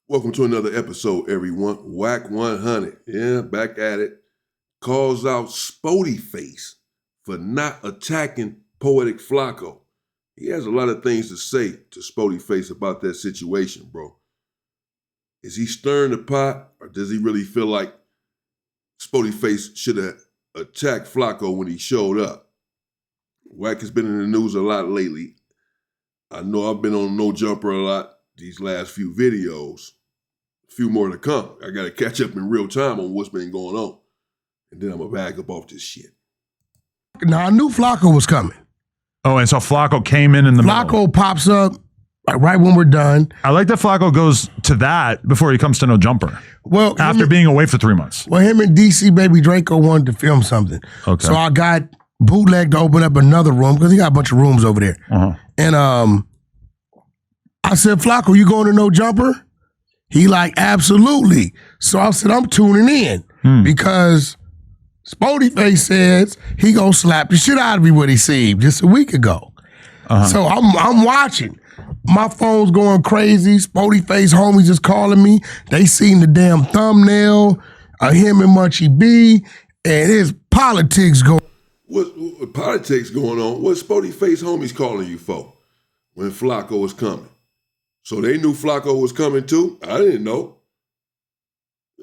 Welcome to another episode, everyone. Wack100, yeah, back at it. Calls out Spoetyface for not attacking Poetic Flacco. He has a lot of things to say to Spoetyface about that situation, bro. Is he stirring the pot, or does he really feel like Spoetyface should have attacked Flacco when he showed up? Wack has been in the news a lot lately. I know I've been on No Jumper a lot these last few videos. A few more to come. I got to catch up in real time on what's been going on. And then I'm going to back up off this shit. Now, I knew Flacco was coming. Oh, and so Flacco came in the Flacco middle. pops up right when we're done. I like that Flacco goes to that before he comes to No Jumper. Well, after being away for 3 months. Well, him and DC Baby Draco wanted to film something. Okay. So I got Bootleg to open up another room because he got a bunch of rooms over there. Uh-huh. And I said, Flacco, you going to No Jumper? He like, absolutely. So I said, I'm tuning in because Spoetyface says he gonna slap the shit out of me what he seen just a week ago. Uh-huh. So I'm watching. My phone's going crazy. Spoetyface homies just calling me. They seen the damn thumbnail of him and Munchie B, and there's politics going. What politics going on? What Spoetyface homies calling you for when Flacco was coming? So they knew Flacco was coming too? I didn't know.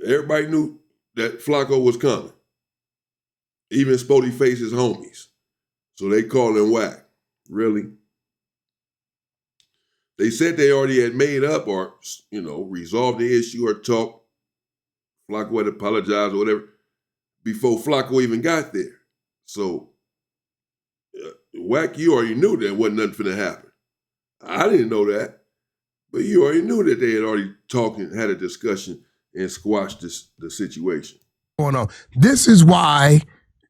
Everybody knew that Flacco was coming. Even Spoetyface's homies. So they calling Wack. Really? They said they already had made up or, resolved the issue or talked. Flacco had apologized or whatever before Flacco even got there. So, Wack, you already knew that wasn't nothing finna happen. I didn't know that. But you already knew that they had already talked and had a discussion and squashed the situation. Going on. This is why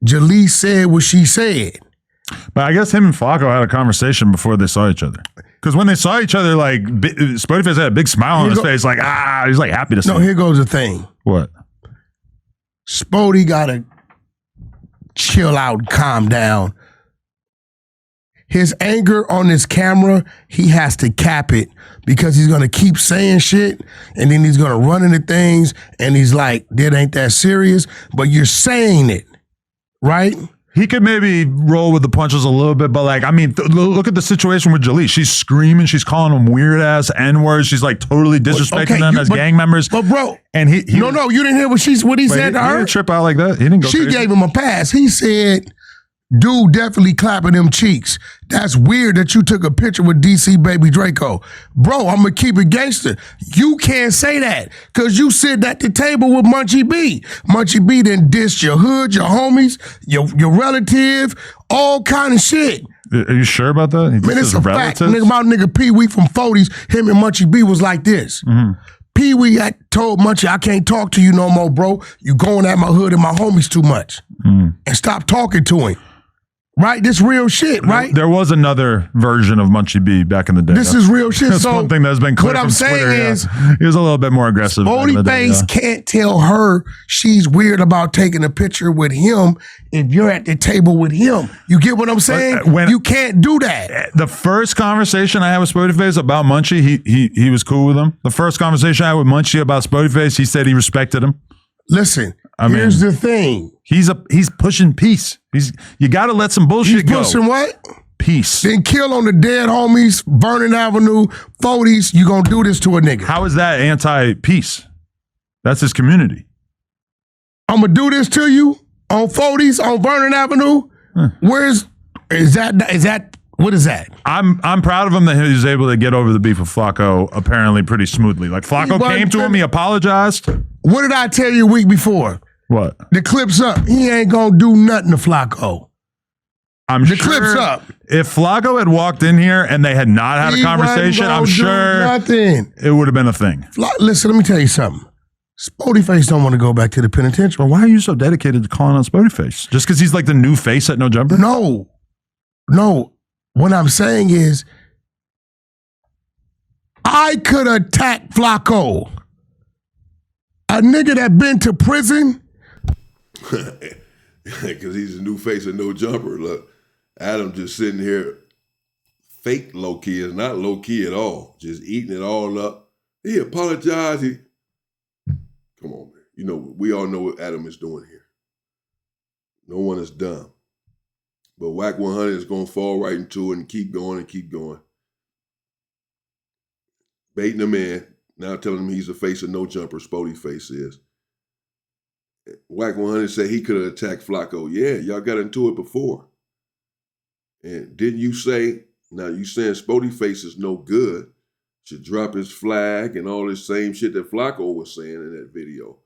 Jaleec said what she said. But I guess him and Flacco had a conversation before they saw each other. Because when they saw each other, like, Spoetyface had a big smile on his face, like, he's like happy to see. No, here goes the thing. What? Spoety gotta chill out, calm down. His anger on this camera, he has to cap it because he's gonna keep saying shit and then he's gonna run into things and he's like, that ain't that serious, but you're saying it, right? He could maybe roll with the punches a little bit, but like, I mean, look at the situation with Jaleec. She's screaming, she's calling them weird ass N-words. She's like totally disrespecting them as gang members. But bro, and he no, you didn't hear what he said to her? He didn't trip out like that. He didn't go She crazy. gave him a pass. He said, dude definitely clapping them cheeks. That's weird that you took a picture with DC Baby Draco. Bro, I'm going to keep it gangster. You can't say that because you sit at the table with Munchie B. Munchie B then dissed your hood, your homies, your relative, all kind of shit. Are you sure about that? Man, it's a fact. Nigga Pee Wee from 40s, him and Munchie B was like this. Mm-hmm. Pee Wee had told Munchie, I can't talk to you no more, bro. You going at my hood and my homies too much. And stop talking to him. Right? This real shit, right? There was another version of Munchie B back in the day. This is real shit. That's one thing that's been clear what I'm from Twitter, saying is, he was a little bit more aggressive. Spoetyface can't tell her she's weird about taking a picture with him if you're at the table with him. You get what I'm saying? You can't do that. The first conversation I had with Spoetyface about Munchie, he was cool with him. The first conversation I had with Munchie about Spoetyface, he said he respected him. Listen, here's the thing. He's pushing peace. You got to let some bullshit go. He's pushing what? Peace. Then kill on the dead homies, Vernon Avenue, 40s. You gonna do this to a nigga? How is that anti-peace? That's his community. I'm gonna do this to you on 40s on Vernon Avenue. Is that? What is that? I'm proud of him that he was able to get over the beef with Flacco apparently pretty smoothly. Like Flacco came to him, he apologized. What did I tell you a week before? What? The clip's up. He ain't gonna do nothing to Flacco. The clip's up. If Flacco had walked in here and they had not had a conversation, I'm sure nothing. It would have been a thing. Listen, let me tell you something. Spoetyface don't want to go back to the penitentiary. Well, why are you so dedicated to calling out Spoetyface? Just because he's like the new face at No Jumper? No. What I'm saying is, I could attack Flacco. A nigga that been to prison. Because he's a new face of No Jumper. Look, Adam just sitting here fake low-key is not low-key at all. Just eating it all up. He apologized. Come on, man. You know, we all know what Adam is doing here. No one is dumb. But Wack100 is going to fall right into it and keep going and keep going. Baiting him in. Now telling him he's the face of no jumper, Spoetyface is. Wack100 said he could have attacked Flacco. Yeah, y'all got into it before. And didn't you say, now you saying Spoetyface is no good, should drop his flag and all this same shit that Flacco was saying in that video.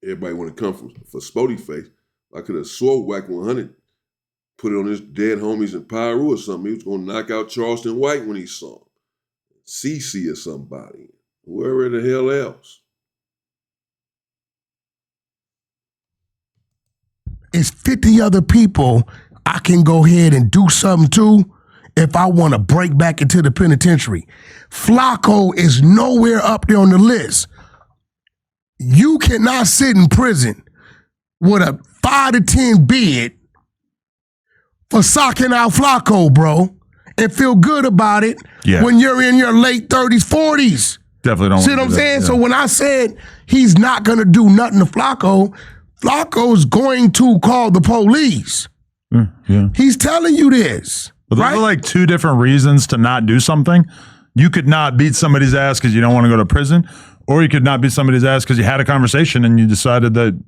Everybody want to come for Spoetyface. I could have swore Wack100 put it on his dead homies in Pyro or something. He was going to knock out Charleston White when he saw him. CC or somebody. Whoever the hell else. It's 50 other people I can go ahead and do something to if I want to break back into the penitentiary. Flacco is nowhere up there on the list. You cannot sit in prison with a 5 to 10 bid for socking out Flacco, bro, and feel good about it when you're in your late 30s, 40s. Definitely don't. See what I'm saying? Yeah. So when I said he's not going to do nothing to Flacco, Flacco's going to call the police. Yeah. He's telling you this. But those are like two different reasons to not do something. You could not beat somebody's ass because you don't want to go to prison, or you could not beat somebody's ass because you had a conversation and you decided that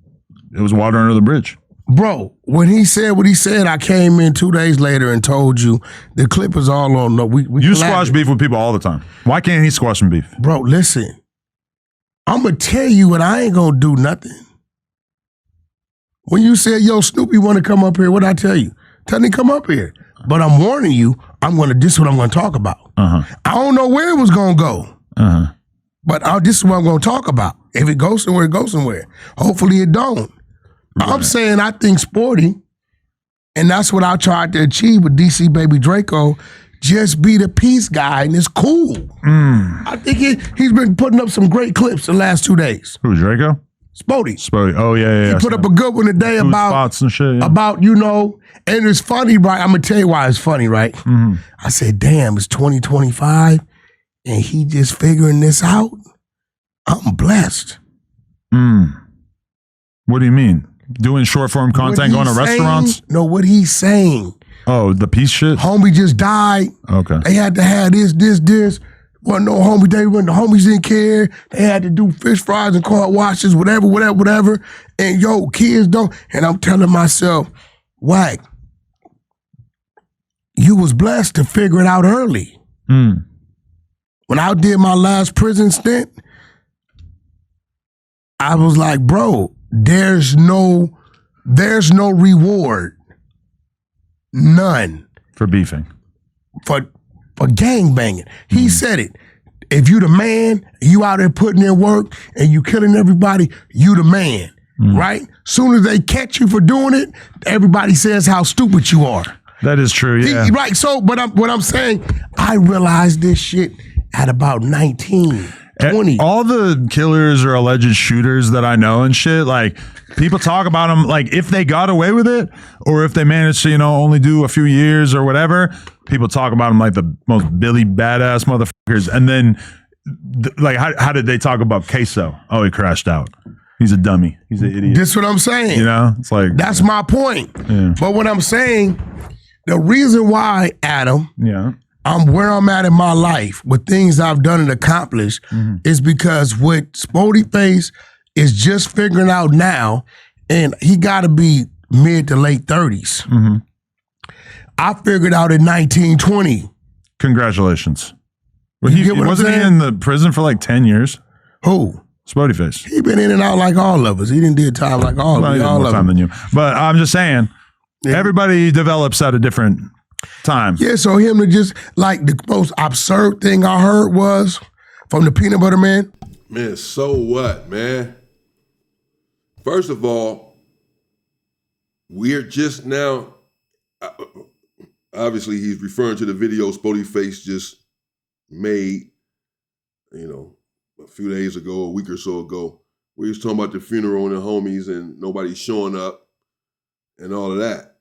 it was water under the bridge. Bro, when he said what he said, I came in 2 days later and told you the clip is all on. No, you squash beef with people all the time. Why can't he squash some beef? Bro, listen. I'm going to tell you what I ain't going to do nothing. When you said, yo, Snoopy want to come up here, what I tell you? Tell him to come up here. But I'm warning you, this is what I'm going to talk about. I don't know where it was going to go. But this is what I'm going to talk about. If it goes somewhere, it goes somewhere. Hopefully it don't. Right. I'm saying I think Spoety, and that's what I tried to achieve with DC Baby Draco, just be the peace guy, and it's cool. I think he's been putting up some great clips the last 2 days. Who, Draco? Spoety. Oh, yeah. He put up a good one today about spots and shit, about, you know, and it's funny, right? I'm going to tell you why it's funny, right? I said, damn, it's 2025, and he just figuring this out. I'm blessed. What do you mean? Doing short form content, going to restaurants? No, what he's saying. Oh, the peace shit? Homie just died. Okay. They had to have this. Wasn't no homie day when the homies didn't care. They had to do fish fries and car washes, whatever. And yo, kids don't. And I'm telling myself, Wack, you was blessed to figure it out early. When I did my last prison stint, I was like, bro, there's no reward. None. For beefing. For gang banging. He said it. If you the man, you out there putting in work and you killing everybody, you the man, right? Soon as they catch you for doing it, everybody says how stupid you are. That is true, yeah. Right, so, but what I'm saying, I realized this shit at about 19. 20. All the killers or alleged shooters that I know and shit, like, people talk about them like if they got away with it or if they managed to, only do a few years or whatever, people talk about them like the most Billy badass motherfuckers. And then, like, how did they talk about Queso? Oh, he crashed out. He's a dummy. He's an idiot. That's what I'm saying. It's like. That's my point. Yeah. But what I'm saying, the reason why, Adam, I'm where I'm at in my life with things I've done and accomplished is because what Spoetyface is just figuring out now, and he got to be mid to late 30s. I figured out in 1920. Congratulations. Wasn't he in the prison for like 10 years? Who? Spoetyface. He been in and out like all of us. He didn't do time like all of us. More time than you. But I'm just saying, everybody develops at a different time. Yeah, so him to just, like, the most absurd thing I heard was from the Peanut Butter Man. Man, so what, man? First of all, we're just now, obviously he's referring to the video Spoetyface just made, a few days ago, a week or so ago, where he was talking about the funeral and the homies and nobody showing up and all of that.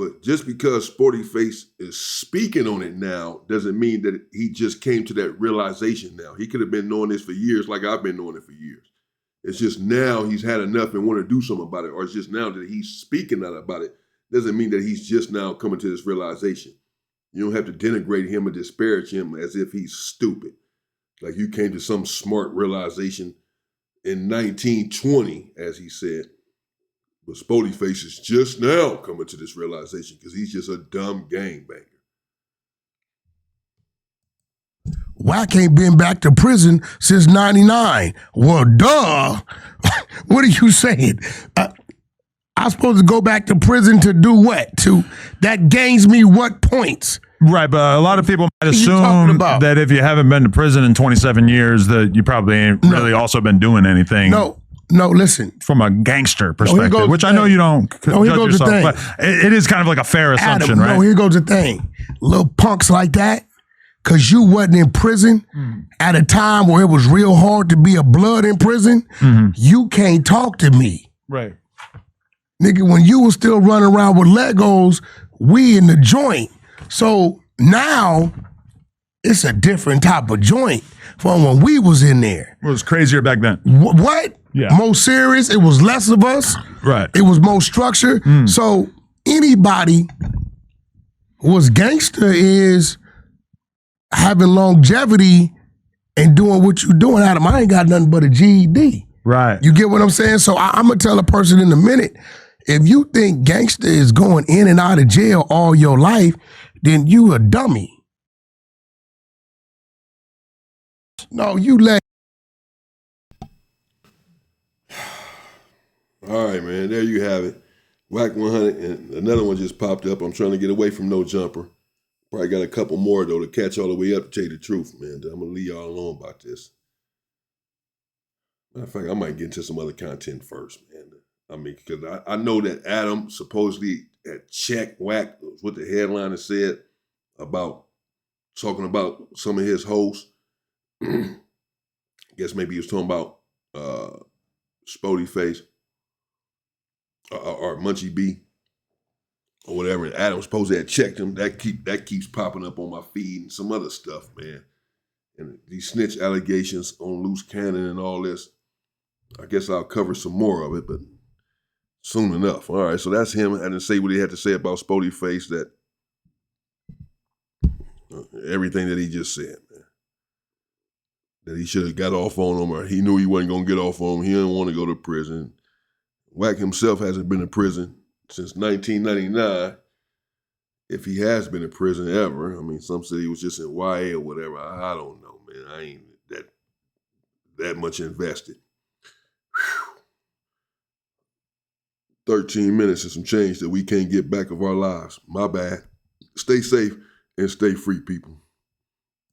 But just because Spoetyface is speaking on it now doesn't mean that he just came to that realization now. He could have been knowing this for years like I've been knowing it for years. It's just now he's had enough and want to do something about it, or it's just now that he's speaking out about it. Doesn't mean that he's just now coming to this realization. You don't have to denigrate him or disparage him as if he's stupid. Like you came to some smart realization in 1920, as he said. But Spoetyface is just now coming to this realization because he's just a dumb gangbanger. Wack ain't been back to prison since 99. Well, duh. What are you saying? I'm supposed to go back to prison to do what? That gains me what points? Right, but a lot of people might assume that if you haven't been to prison in 27 years, that you probably ain't really also been doing anything. No, listen. From a gangster perspective, which I know you don't judge yourself, but it is kind of like a fair assumption, right? No, here goes the thing. Little punks like that, because you wasn't in prison at a time where it was real hard to be a blood in prison, you can't talk to me. Right. Nigga, when you was still running around with Legos, we in the joint. So now it's a different type of joint from when we was in there. It was crazier back then. What? Yeah. More serious. It was less of us. Right. It was more structured. So anybody who's gangster is having longevity and doing what you're doing. Adam, I ain't got nothing but a GED. Right. You get what I'm saying? So I'm going to tell a person in a minute, if you think gangster is going in and out of jail all your life, then you a dummy. No, you let. All right, man, there you have it. Wack100, and another one just popped up. I'm trying to get away from No Jumper. Probably got a couple more, though, to catch all the way up, to tell you the truth, man. I'm going to leave y'all alone about this. Matter of fact, I might get into some other content first, man. I mean, because I know that Adam supposedly had checked Wack, what the headliner said about talking about some of his hosts. I guess maybe he was talking about Spoetyface or Munchie B or whatever. And Adam supposedly had checked him. That keeps popping up on my feed and some other stuff, man. And these snitch allegations on Loose Cannon and all this. I guess I'll cover some more of it, but soon enough. All right, so that's him. I didn't say what he had to say about Spoetyface, that everything that he just said, man. That he should have got off on him, or he knew he wasn't going to get off on him. He didn't want to go to prison. Wack himself hasn't been in prison since 1999, if he has been in prison ever. I mean, some said he was just in YA or whatever. I don't know, man. I ain't that much invested. 13 minutes and some change that we can't get back of our lives. My bad. Stay safe and stay free, people.